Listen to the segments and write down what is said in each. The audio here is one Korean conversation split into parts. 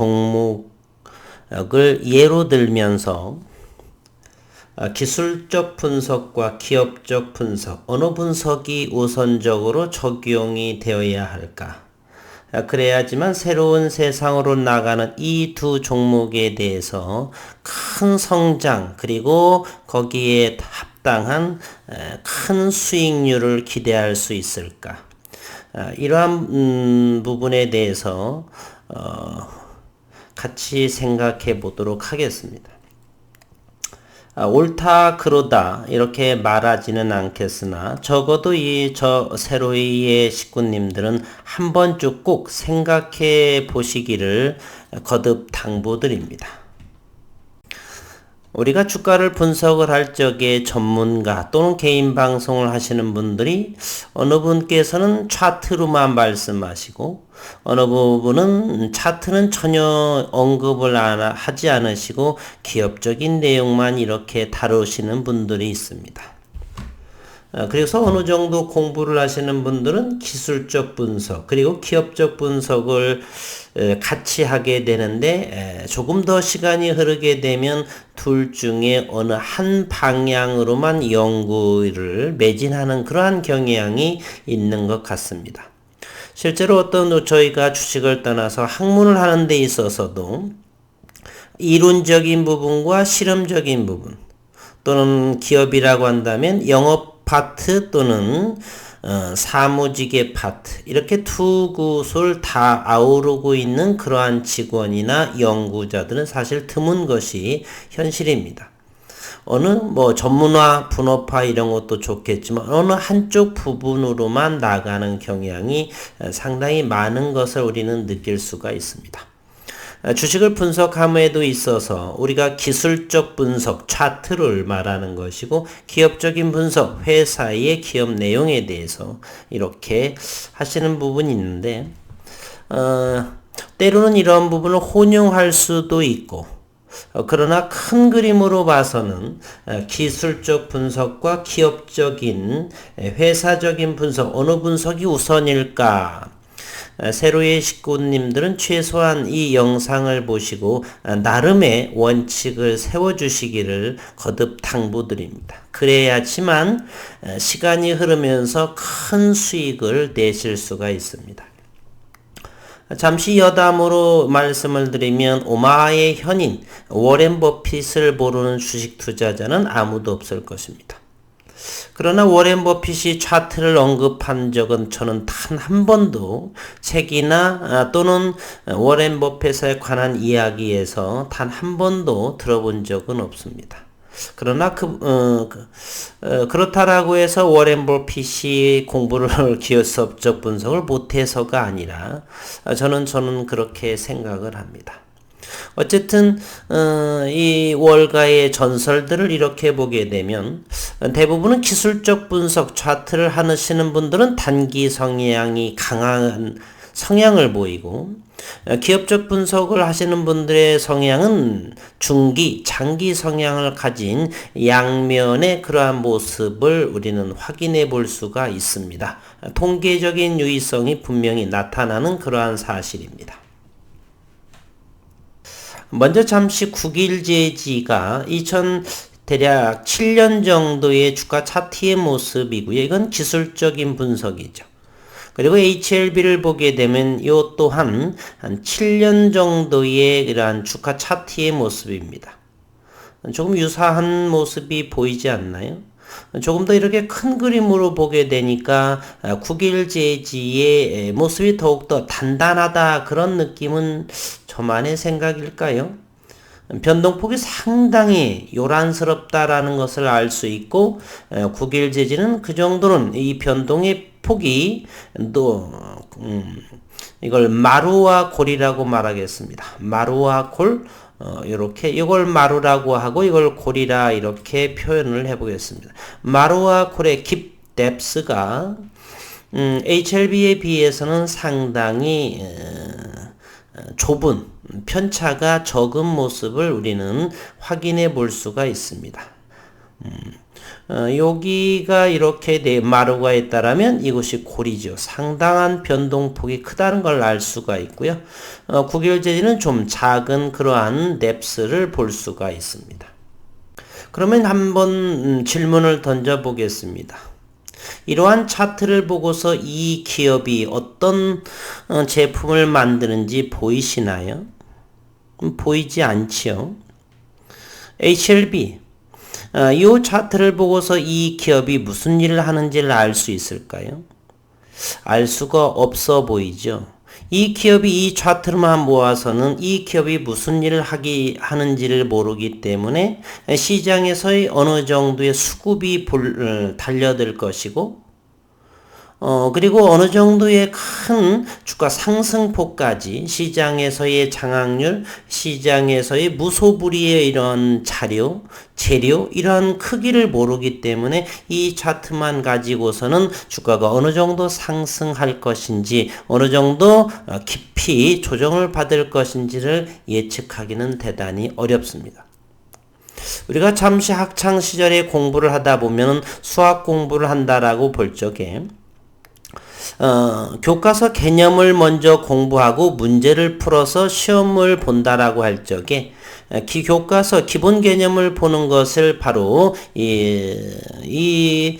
종목을 예로 들면서 기술적 분석과 기업적 분석, 어느 분석이 우선적으로 적용이 되어야 할까? 그래야지만 새로운 세상으로 나가는 이 두 종목에 대해서 큰 성장 그리고 거기에 합당한 큰 수익률을 기대할 수 있을까? 이러한 부분에 대해서 같이 생각해 보도록 하겠습니다. 옳다 그러다 이렇게 말하지는 않겠으나 적어도 세로이의 식구님들은 한 번쯤 꼭 생각해 보시기를 거듭 당부드립니다. 우리가 주가를 분석을 할 적에 전문가 또는 개인 방송을 하시는 분들이 어느 분께서는 차트로만 말씀하시고 어느 부분은 차트는 전혀 언급을 하지 않으시고 기업적인 내용만 이렇게 다루시는 분들이 있습니다. 그래서 어느 정도 공부를 하시는 분들은 기술적 분석 그리고 기업적 분석을 같이 하게 되는데 조금 더 시간이 흐르게 되면 둘 중에 어느 한 방향으로만 연구를 매진하는 그러한 경향이 있는 것 같습니다. 실제로 어떤 저희가 주식을 떠나서 학문을 하는 데 있어서도 이론적인 부분과 실험적인 부분 또는 기업이라고 한다면 영업 파트 또는 사무직의 파트 이렇게 두 곳을 다 아우르고 있는 그러한 직원이나 연구자들은 사실 드문 것이 현실입니다. 어느 전문화, 분업화 이런 것도 좋겠지만 어느 한쪽 부분으로만 나가는 경향이 상당히 많은 것을 우리는 느낄 수가 있습니다. 주식을 분석함에도 있어서 우리가 기술적 분석, 차트를 말하는 것이고 기업적인 분석, 회사의 기업 내용에 대해서 이렇게 하시는 부분이 있는데 때로는 이런 부분을 혼용할 수도 있고 그러나 큰 그림으로 봐서는 기술적 분석과 기업적인 회사적인 분석 어느 분석이 우선일까? 세로의 식구님들은 최소한 이 영상을 보시고 나름의 원칙을 세워주시기를 거듭 당부드립니다. 그래야지만 시간이 흐르면서 큰 수익을 내실 수가 있습니다. 잠시 여담으로 말씀을 드리면 오마의 현인 워렌 버핏을 모르는 주식 투자자는 아무도 없을 것입니다. 그러나 워렌 버핏이 차트를 언급한 적은 저는 단 한 번도 책이나 또는 워렌 버핏에 관한 이야기에서 단 한 번도 들어본 적은 없습니다. 그러나 그렇다라고 해서 워렌 버핏이 공부를 기업적 분석을 못해서가 아니라 저는 그렇게 생각을 합니다. 어쨌든 이 월가의 전설들을 이렇게 보게 되면 대부분은 기술적 분석 차트를 하시는 분들은 단기 성향이 강한 성향을 보이고 기업적 분석을 하시는 분들의 성향은 중기, 장기 성향을 가진 양면의 그러한 모습을 우리는 확인해 볼 수가 있습니다. 통계적인 유의성이 분명히 나타나는 그러한 사실입니다. 먼저 잠시 국일제지가 대략 7년 정도의 주가 차트의 모습이고요. 이건 기술적인 분석이죠. 그리고 HLB를 보게 되면 이 또한 한 7년 정도의 이러한 주가 차트의 모습입니다. 조금 유사한 모습이 보이지 않나요? 조금 더 이렇게 큰 그림으로 보게 되니까 국일제지의 모습이 더욱더 단단하다 그런 느낌은 저만의 생각일까요? 변동폭이 상당히 요란스럽다라는 것을 알 수 있고 국일제지는 그 정도는 이 변동의 폭이 또 이걸 마루와 골이라고 말하겠습니다. 마루와 골 이렇게 이걸 마루라고 하고 이걸 골이라 이렇게 표현을 해보겠습니다. 마루와 골의 딥스가 HLB에 비해서는 상당히 좁은 편차가 적은 모습을 우리는 확인해 볼 수가 있습니다. 여기가 이렇게 마루가 있다라면 이것이 골이죠. 상당한 변동폭이 크다는 걸 알 수가 있고요. 구결재질은 좀 작은 그러한 넵스를 볼 수가 있습니다. 그러면 한번 질문을 던져 보겠습니다. 이러한 차트를 보고서 이 기업이 어떤 제품을 만드는지 보이시나요? 보이지 않지요. HLB 이 차트를 보고서 이 기업이 무슨 일을 하는지를 알 수 있을까요? 알 수가 없어 보이죠. 이 기업이 이 차트만 모아서는 이 기업이 무슨 일을 하는지를 모르기 때문에 시장에서의 어느 정도의 수급이 달려들 것이고 그리고 어느 정도의 큰 주가 상승폭까지 시장에서의 장악률, 시장에서의 무소불위의 이런 재료, 이런 크기를 모르기 때문에 이 차트만 가지고서는 주가가 어느 정도 상승할 것인지, 어느 정도 깊이 조정을 받을 것인지를 예측하기는 대단히 어렵습니다. 우리가 잠시 학창 시절에 공부를 하다 보면 수학 공부를 한다라고 볼 적에 교과서 개념을 먼저 공부하고 문제를 풀어서 시험을 본다라고 할 적에 교과서 기본 개념을 보는 것을 바로 이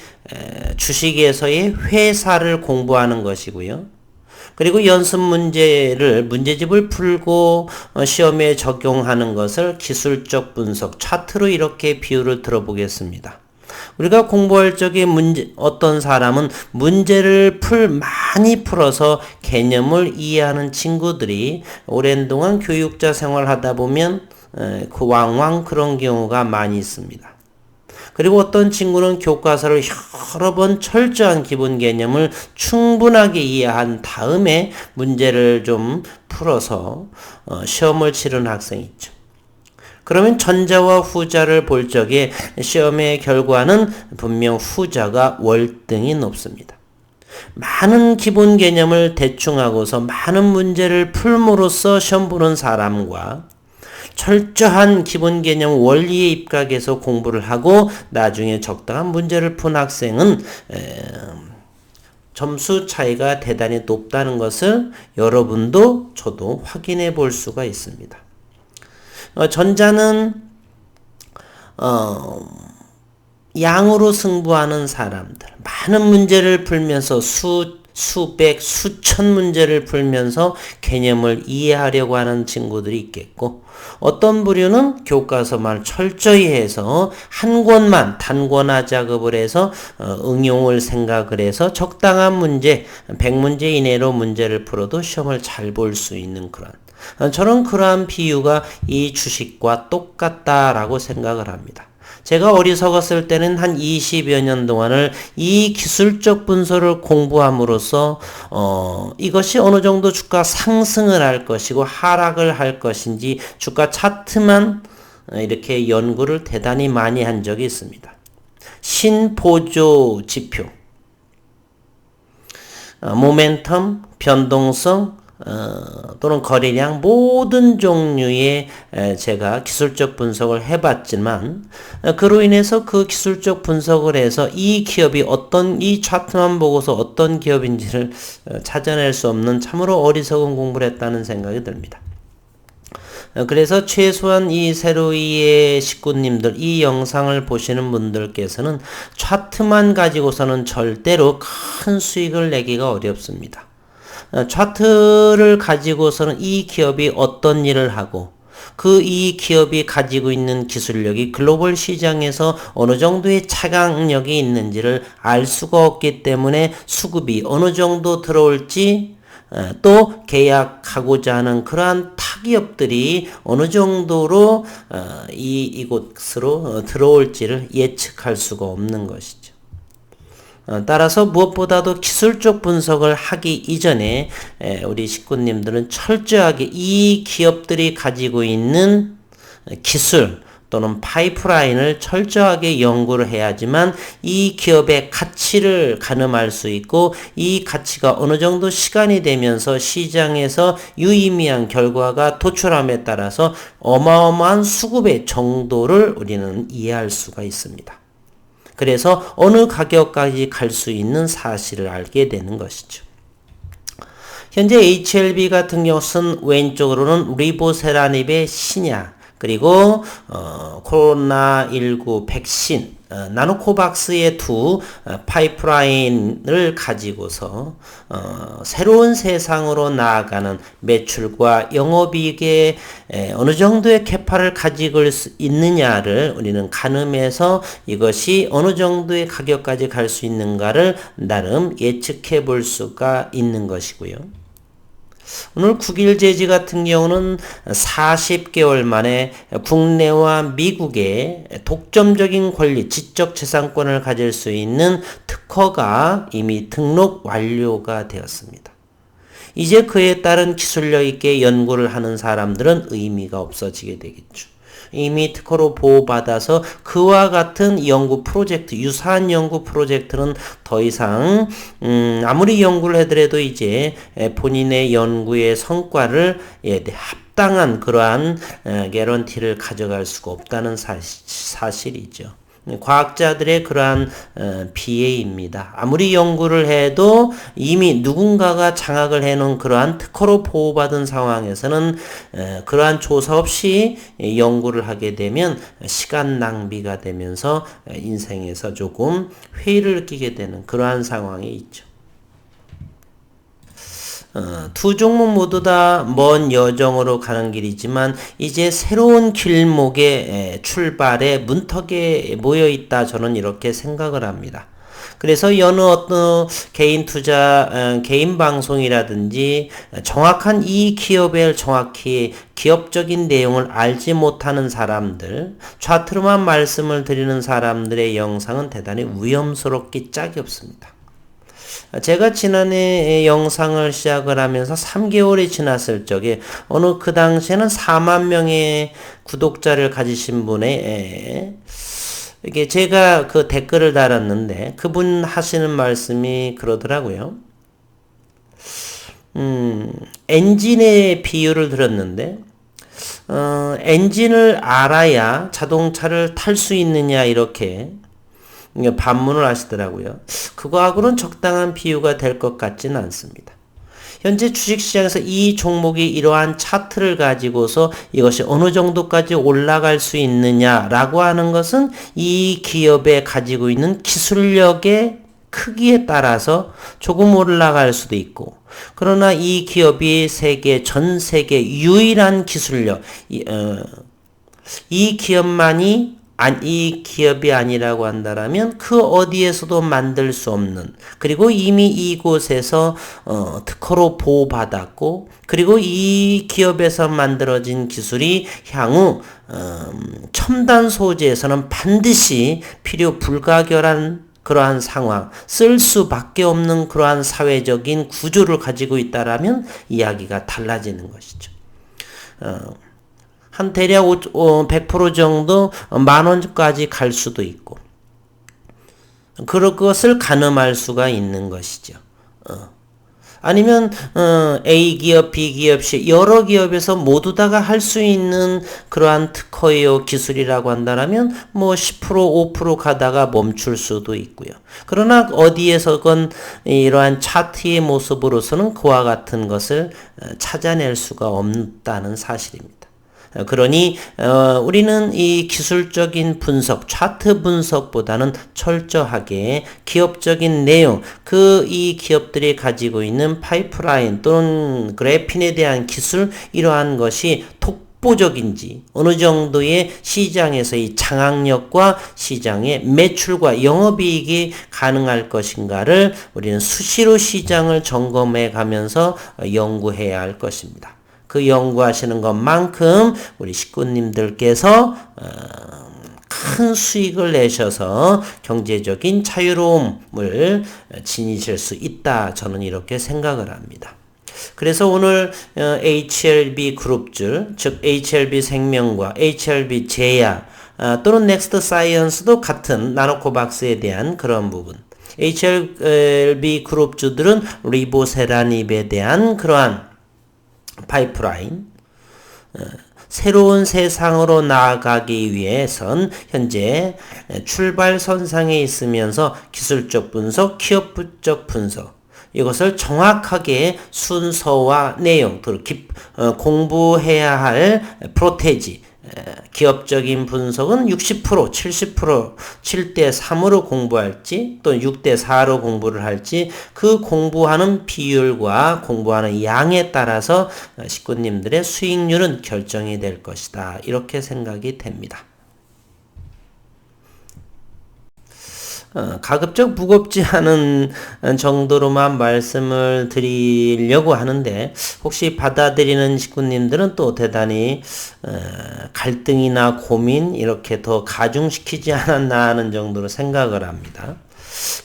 주식에서의 회사를 공부하는 것이고요. 그리고 연습 문제집을 풀고 시험에 적용하는 것을 기술적 분석, 차트로 이렇게 비유를 들어보겠습니다. 우리가 공부할 적에 어떤 사람은 문제를 많이 풀어서 개념을 이해하는 친구들이 오랜 동안 교육자 생활하다 보면 왕왕 그런 경우가 많이 있습니다. 그리고 어떤 친구는 교과서를 여러 번 철저한 기본 개념을 충분하게 이해한 다음에 문제를 좀 풀어서 시험을 치르는 학생이 있죠. 그러면 전자와 후자를 볼 적에 시험의 결과는 분명 후자가 월등히 높습니다. 많은 기본 개념을 대충 하고서 많은 문제를 풀므로써 시험 보는 사람과 철저한 기본 개념 원리에 입각해서 공부를 하고 나중에 적당한 문제를 푼 학생은 점수 차이가 대단히 높다는 것을 여러분도 저도 확인해 볼 수가 있습니다. 전자는 양으로 승부하는 사람들, 많은 문제를 풀면서 수백, 수천 문제를 풀면서 개념을 이해하려고 하는 친구들이 있겠고, 어떤 부류는 교과서만 철저히 해서 한 권만 단권화 작업을 해서 응용을 생각을 해서 적당한 문제, 100문제 이내로 문제를 풀어도 시험을 잘 볼 수 있는 저는 그러한 비유가 이 주식과 똑같다라고 생각을 합니다. 제가 어리석었을 때는 한 20여 년 동안을 이 기술적 분석을 공부함으로써 이것이 어느 정도 주가 상승을 할 것이고 하락을 할 것인지 주가 차트만 이렇게 연구를 대단히 많이 한 적이 있습니다. 신보조 지표, 모멘텀, 변동성, 또는 거래량 모든 종류의 제가 기술적 분석을 해봤지만 그로 인해서 그 기술적 분석을 해서 이 기업이 이 차트만 보고서 어떤 기업인지를 찾아낼 수 없는 참으로 어리석은 공부를 했다는 생각이 듭니다. 그래서 최소한 이 세로이의 식구님들, 이 영상을 보시는 분들께서는 차트만 가지고서는 절대로 큰 수익을 내기가 어렵습니다. 차트를 가지고서는 이 기업이 어떤 일을 하고 이 기업이 가지고 있는 기술력이 글로벌 시장에서 어느 정도의 차강력이 있는지를 알 수가 없기 때문에 수급이 어느 정도 들어올지 또 계약하고자 하는 그러한 타기업들이 어느 정도로 이곳으로 들어올지를 예측할 수가 없는 것이죠. 따라서 무엇보다도 기술적 분석을 하기 이전에 우리 식구님들은 철저하게 이 기업들이 가지고 있는 기술 또는 파이프라인을 철저하게 연구를 해야지만 이 기업의 가치를 가늠할 수 있고 이 가치가 어느 정도 시간이 되면서 시장에서 유의미한 결과가 도출함에 따라서 어마어마한 수급의 정도를 우리는 이해할 수가 있습니다. 그래서 어느 가격까지 갈 수 있는 사실을 알게 되는 것이죠. 현재 HLB 같은 경우는 왼쪽으로는 리보세라닙의 신약, 그리고 코로나19 백신, 나노코박스의 두 파이프라인을 가지고서 새로운 세상으로 나아가는 매출과 영업이익에 어느 정도의 캐파를 가지고 있느냐를 우리는 가늠해서 이것이 어느 정도의 가격까지 갈 수 있는가를 나름 예측해 볼 수가 있는 것이고요. 오늘 국일제지 같은 경우는 40개월 만에 국내와 미국의 독점적인 권리, 지적재산권을 가질 수 있는 특허가 이미 등록 완료가 되었습니다. 이제 그에 따른 기술력 있게 연구를 하는 사람들은 의미가 없어지게 되겠죠. 이미 특허로 보호받아서 그와 같은 연구 프로젝트, 유사한 연구 프로젝트는 더 이상 아무리 연구를 하더라도 이제 본인의 연구의 성과를 합당한 그러한 개런티를 가져갈 수가 없다는 사실이죠. 과학자들의 그러한 비애입니다. 아무리 연구를 해도 이미 누군가가 장악을 해놓은 그러한 특허로 보호받은 상황에서는 그러한 조사 없이 연구를 하게 되면 시간 낭비가 되면서 인생에서 조금 회의를 느끼게 되는 그러한 상황이 있죠. 두 종목 모두 다 먼 여정으로 가는 길이지만 이제 새로운 길목의 출발에 문턱에 모여 있다, 저는 이렇게 생각을 합니다. 그래서 여느 어떤 개인 투자, 개인 방송이라든지 정확한 이 기업의 정확히 기업적인 내용을 알지 못하는 사람들, 차트로만 말씀을 드리는 사람들의 영상은 대단히 위험스럽기 짝이 없습니다. 제가 지난해 영상을 시작을 하면서 3개월이 지났을 적에 어느 그 당시에는 4만 명의 구독자를 가지신 분의 이게 제가 그 댓글을 달았는데 그분 하시는 말씀이 그러더라고요. 엔진의 비유를 들었는데 엔진을 알아야 자동차를 탈 수 있느냐, 이렇게 반문을 하시더라고요. 그거하고는 적당한 비유가 될 것 같지는 않습니다. 현재 주식시장에서 이 종목이 이러한 차트를 가지고서 이것이 어느 정도까지 올라갈 수 있느냐라고 하는 것은 이 기업에 가지고 있는 기술력의 크기에 따라서 조금 올라갈 수도 있고, 그러나 이 기업이 전 세계 유일한 기술력, 이 기업만이 이 기업이 아니라고 한다라면 그 어디에서도 만들 수 없는, 그리고 이미 이곳에서 특허로 보호받았고, 그리고 이 기업에서 만들어진 기술이 향후 첨단 소재에서는 반드시 필요 불가결한 그러한 상황, 쓸 수밖에 없는 그러한 사회적인 구조를 가지고 있다라면 이야기가 달라지는 것이죠. 한 대략 100% 정도 10,000원까지 갈 수도 있고, 그것을 가늠할 수가 있는 것이죠. 아니면 A 기업, B 기업, C 여러 기업에서 모두 다가 할 수 있는 그러한 특허요 기술이라고 한다면 뭐 10%, 5% 가다가 멈출 수도 있고요. 그러나 어디에서건 이러한 차트의 모습으로서는 그와 같은 것을 찾아낼 수가 없다는 사실입니다. 그러니 우리는 이 기술적인 분석, 차트 분석보다는 철저하게 기업적인 내용, 이 기업들이 가지고 있는 파이프라인 또는 그래핀에 대한 기술, 이러한 것이 독보적인지, 어느 정도의 시장에서의 장악력과 시장의 매출과 영업이익이 가능할 것인가를 우리는 수시로 시장을 점검해 가면서 연구해야 할 것입니다. 그 연구하시는 것만큼 우리 식구님들께서 큰 수익을 내셔서 경제적인 자유로움을 지니실 수 있다, 저는 이렇게 생각을 합니다. 그래서 오늘 HLB 그룹주, 즉 HLB 생명과 HLB 제약 또는 넥스트 사이언스도 같은 나노코박스에 대한 그런 부분, HLB 그룹주들은 리보세라닙에 대한 그러한 파이프라인, 새로운 세상으로 나아가기 위해선 현재 출발선상에 있으면서 기술적 분석, 기업적 분석, 이것을 정확하게 순서와 내용, 공부해야 할 프로테지, 기업적인 분석은 60%, 70%, 7대3으로 공부할지 또 6대4로 공부를 할지 그 공부하는 비율과 공부하는 양에 따라서 식구님들의 수익률은 결정이 될 것이다. 이렇게 생각이 됩니다. 가급적 무겁지 않은 정도로만 말씀을 드리려고 하는데 혹시 받아들이는 식구님들은 또 대단히 갈등이나 고민 이렇게 더 가중시키지 않았나 하는 정도로 생각을 합니다.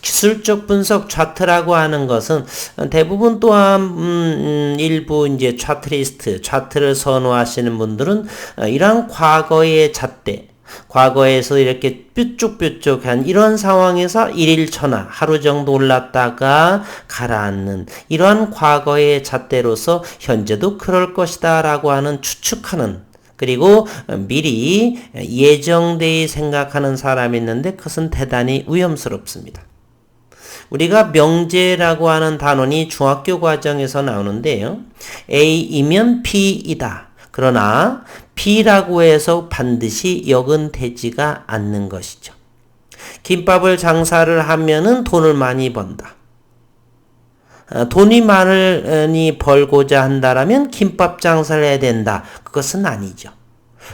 기술적 분석 차트라고 하는 것은 대부분 또한 일부 이제 차트리스트, 차트를 선호하시는 분들은 이러한 과거의 잣대, 과거에서 이렇게 뾰족뾰족한 이런 상황에서 일일천하 하루 정도 올랐다가 가라앉는 이러한 과거의 잣대로서 현재도 그럴 것이다 라고 하는 추측하는 그리고 미리 예정되이 생각하는 사람이 있는데 그것은 대단히 위험스럽습니다. 우리가 명제라고 하는 단원이 중학교 과정에서 나오는데요. A이면 B이다. 그러나 B라고 해서 반드시 역은 되지가 않는 것이죠. 김밥을 장사를 하면은 돈을 많이 번다. 돈이 많이 벌고자 한다라면 김밥 장사를 해야 된다. 그것은 아니죠.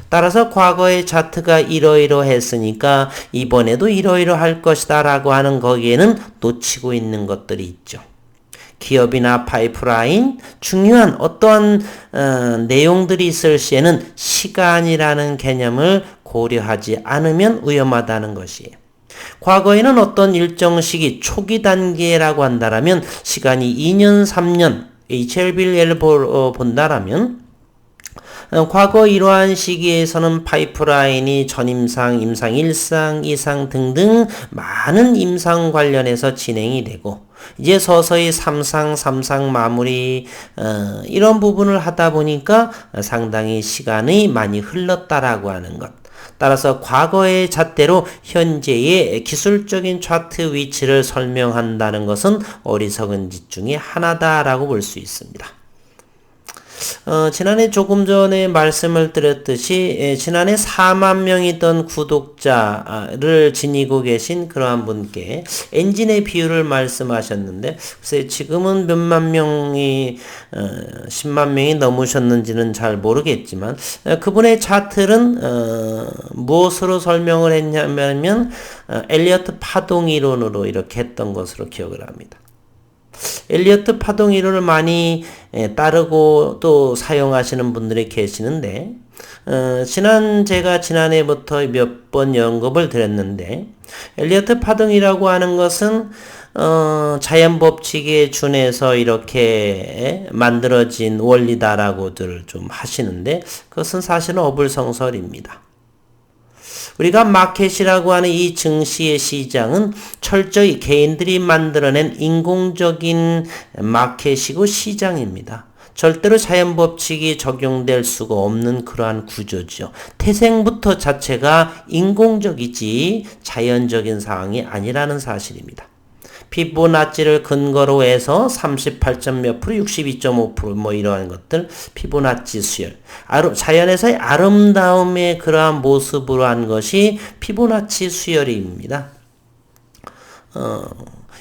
따라서 과거의 차트가 이러이러했으니까 이번에도 이러이러할 것이다 라고 하는 거기에는 놓치고 있는 것들이 있죠. 기업이나 파이프라인, 중요한 어떠한 내용들이 있을 시에는 시간이라는 개념을 고려하지 않으면 위험하다는 것이에요. 과거에는 어떤 일정 시기 초기 단계라고 한다라면 시간이 2년, 3년, HLB를 본다라면 과거 이러한 시기에서는 파이프라인이 전임상, 임상 1상, 2상 등등 많은 임상 관련해서 진행이 되고 이제 서서히 3상, 3상 마무리 이런 부분을 하다 보니까 상당히 시간이 많이 흘렀다라고 하는 것. 따라서 과거의 잣대로 현재의 기술적인 차트 위치를 설명한다는 것은 어리석은 짓 중에 하나다라고 볼 수 있습니다. 지난해 조금 전에 말씀을 드렸듯이 지난해 4만 명이던 구독자를 지니고 계신 그러한 분께 엔진의 비율을 말씀하셨는데 글쎄 지금은 몇만 명이 10만 명이 넘으셨는지는 잘 모르겠지만 그분의 차트는 무엇으로 설명을 했냐면 엘리어트 파동 이론으로 이렇게 했던 것으로 기억을 합니다. 엘리어트 파동 이론을 많이 따르고 또 사용하시는 분들이 계시는데 제가 지난해부터 몇 번 언급을 드렸는데 엘리어트 파동이라고 하는 것은 자연 법칙에 준해서 이렇게 만들어진 원리다라고들 좀 하시는데 그것은 사실은 어불성설입니다. 우리가 마켓이라고 하는 이 증시의 시장은 철저히 개인들이 만들어낸 인공적인 마켓이고 시장입니다. 절대로 자연법칙이 적용될 수가 없는 그러한 구조죠. 태생부터 자체가 인공적이지 자연적인 상황이 아니라는 사실입니다. 피보나치를 근거로 해서 38점 몇 프로, 62.5% 뭐 이러한 것들, 피보나치 수열. 자연에서의 아름다움의 그러한 모습으로 한 것이 피보나치 수열입니다.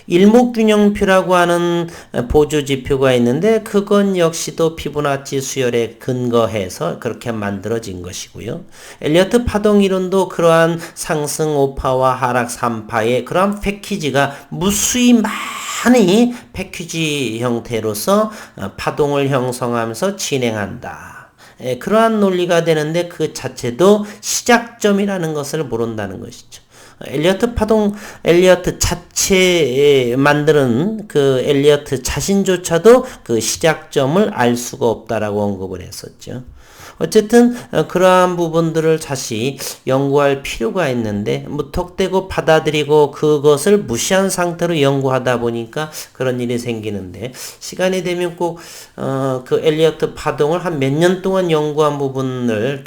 일목균형표라고 하는 보조지표가 있는데 그건 역시도 피보나치 수열에 근거해서 그렇게 만들어진 것이고요. 엘리어트 파동 이론도 그러한 상승 5파와 하락 3파의 그러한 패키지가 무수히 많이 패키지 형태로서 파동을 형성하면서 진행한다. 그러한 논리가 되는데 그 자체도 시작점이라는 것을 모른다는 것이죠. 엘리어트 자체에 만드는 그 엘리어트 자신조차도 그 시작점을 알 수가 없다라고 언급을 했었죠. 어쨌든 그러한 부분들을 다시 연구할 필요가 있는데 무턱대고 받아들이고 그것을 무시한 상태로 연구하다 보니까 그런 일이 생기는데, 시간이 되면 꼭 그 엘리어트 파동을 한 몇 년 동안 연구한 부분을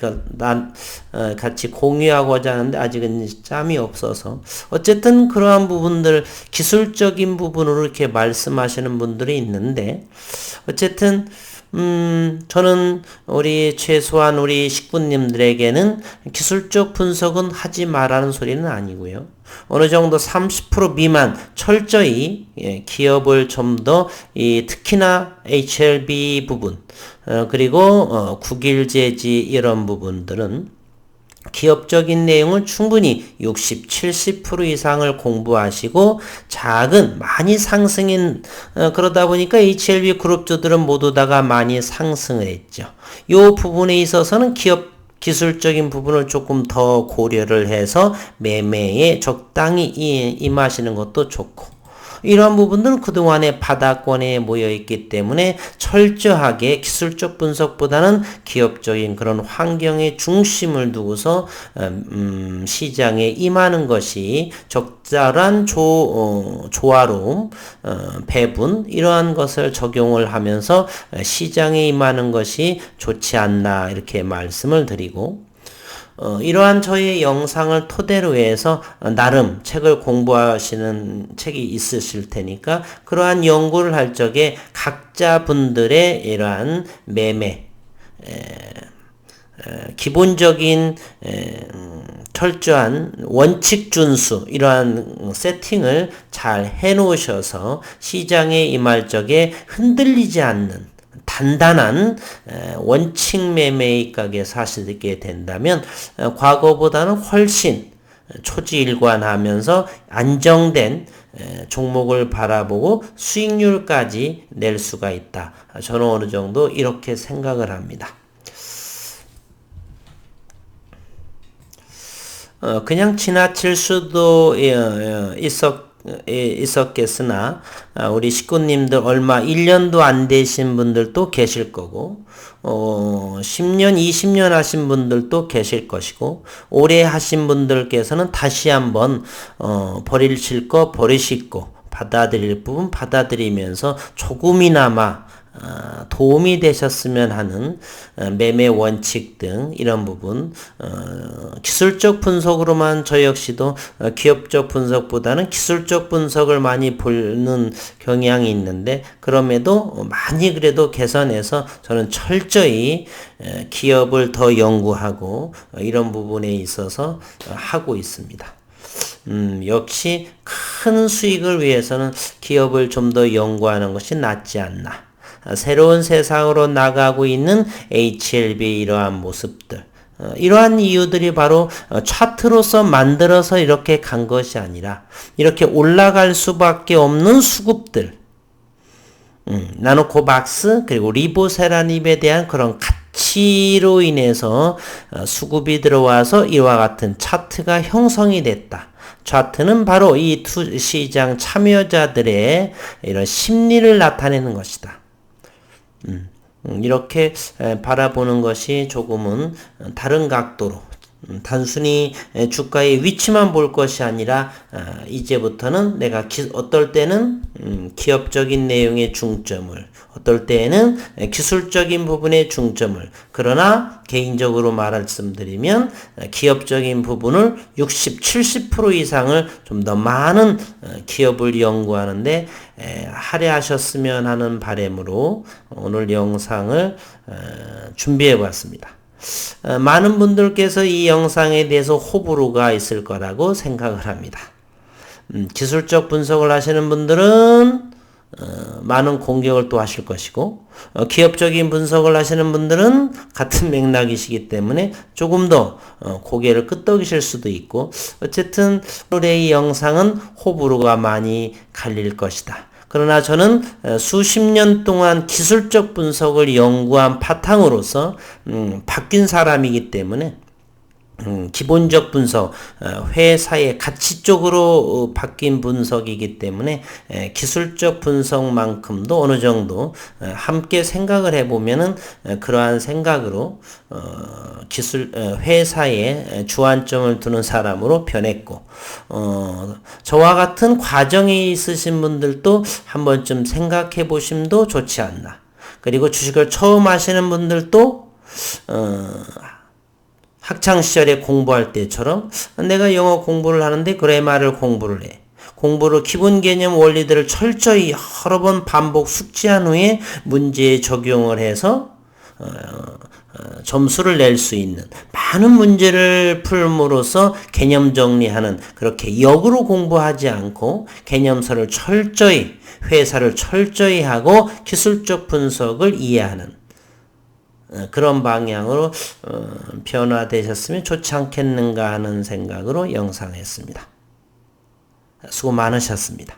같이 공유하고자 하는데 아직은 짬이 없어서, 어쨌든 그러한 부분들 기술적인 부분으로 이렇게 말씀하시는 분들이 있는데, 어쨌든 저는 최소한 우리 식구님들에게는 기술적 분석은 하지 말라는 소리는 아니고요. 어느 정도 30% 미만 철저히 기업을 좀 더 특히나 HLB 부분 그리고 국일제지 이런 부분들은 기업적인 내용을 충분히 60, 70% 이상을 공부하시고 많이 상승인 그러다 보니까 HLB 그룹주들은 모두 다가 많이 상승을 했죠. 이 부분에 있어서는 기술적인 부분을 조금 더 고려를 해서 매매에 적당히 임하시는 것도 좋고, 이러한 부분들은 그동안의 바닥권에 모여있기 때문에 철저하게 기술적 분석보다는 기업적인 그런 환경에 중심을 두고서 시장에 임하는 것이 적절한 조화로움, 배분 이러한 것을 적용을 하면서 시장에 임하는 것이 좋지 않나 이렇게 말씀을 드리고, 이러한 저의 영상을 토대로 해서 나름 책을 공부하시는 책이 있으실 테니까 그러한 연구를 할 적에 각자 분들의 이러한 매매 기본적인 철저한 원칙 준수 이러한 세팅을 잘 해놓으셔서 시장에 임할 적에 흔들리지 않는 단단한 원칙 매매의 가게 사시게 된다면 과거보다는 훨씬 초지일관하면서 안정된 종목을 바라보고 수익률까지 낼 수가 있다. 저는 어느 정도 이렇게 생각을 합니다. 그냥 지나칠 수도 있었겠으나 우리 식구님들 얼마 1년도 안 되신 분들도 계실 거고 10년 20년 하신 분들도 계실 것이고, 오래 하신 분들께서는 다시 한번 버리실 거 버리시고 받아들일 부분 받아들이면서 조금이나마 도움이 되셨으면 하는 매매 원칙 등 이런 부분 기술적 분석으로만 저 역시도 기업적 분석보다는 기술적 분석을 많이 보는 경향이 있는데, 그럼에도 많이 그래도 개선해서 저는 철저히 기업을 더 연구하고 이런 부분에 있어서 하고 있습니다. 역시 큰 수익을 위해서는 기업을 좀 더 연구하는 것이 낫지 않나. 새로운 세상으로 나가고 있는 HLB 이러한 모습들, 이러한 이유들이 바로 차트로서 만들어서 이렇게 간 것이 아니라 이렇게 올라갈 수밖에 없는 수급들, 나노코박스 그리고 리보세라닙에 대한 그런 가치로 인해서 수급이 들어와서 이와 같은 차트가 형성이 됐다. 차트는 바로 이 시장 참여자들의 이런 심리를 나타내는 것이다. 이렇게 바라보는 것이 조금은 다른 각도로 단순히 주가의 위치만 볼 것이 아니라 이제부터는 내가 어떨 때는 기업적인 내용에 중점을, 어떨 때에는 기술적인 부분에 중점을, 그러나 개인적으로 말씀드리면 기업적인 부분을 60, 70% 이상을 좀 더 많은 기업을 연구하는데 할애하셨으면 하는 바람으로 오늘 영상을 준비해 봤습니다. 많은 분들께서 이 영상에 대해서 호불호가 있을 거라고 생각을 합니다. 기술적 분석을 하시는 분들은 많은 공격을 또 하실 것이고, 기업적인 분석을 하시는 분들은 같은 맥락이시기 때문에 조금 더 고개를 끄덕이실 수도 있고, 어쨌든 오늘의 이 영상은 호불호가 많이 갈릴 것이다. 그러나 저는 수십 년 동안 기술적 분석을 연구한 바탕으로서 바뀐 사람이기 때문에 기본적 분석, 회사의 가치 쪽으로 바뀐 분석이기 때문에 기술적 분석만큼도 어느 정도 함께 생각을 해보면은 그러한 생각으로 회사에 주안점을 두는 사람으로 변했고, 저와 같은 과정이 있으신 분들도 한 번쯤 생각해 보심도 좋지 않나. 그리고 주식을 처음 하시는 분들도 학창시절에 공부할 때처럼 내가 영어 공부를 하는데 그래마를 공부를 해. 공부를 기본 개념 원리들을 철저히 여러 번 반복 숙지한 후에 문제에 적용을 해서 점수를 낼 수 있는 많은 문제를 풀므로써 개념 정리하는, 그렇게 역으로 공부하지 않고 개념서를 철저히, 회사를 철저히 하고 기술적 분석을 이해하는 그런 방향으로 변화되셨으면 좋지 않겠는가 하는 생각으로 영상했습니다. 수고 많으셨습니다.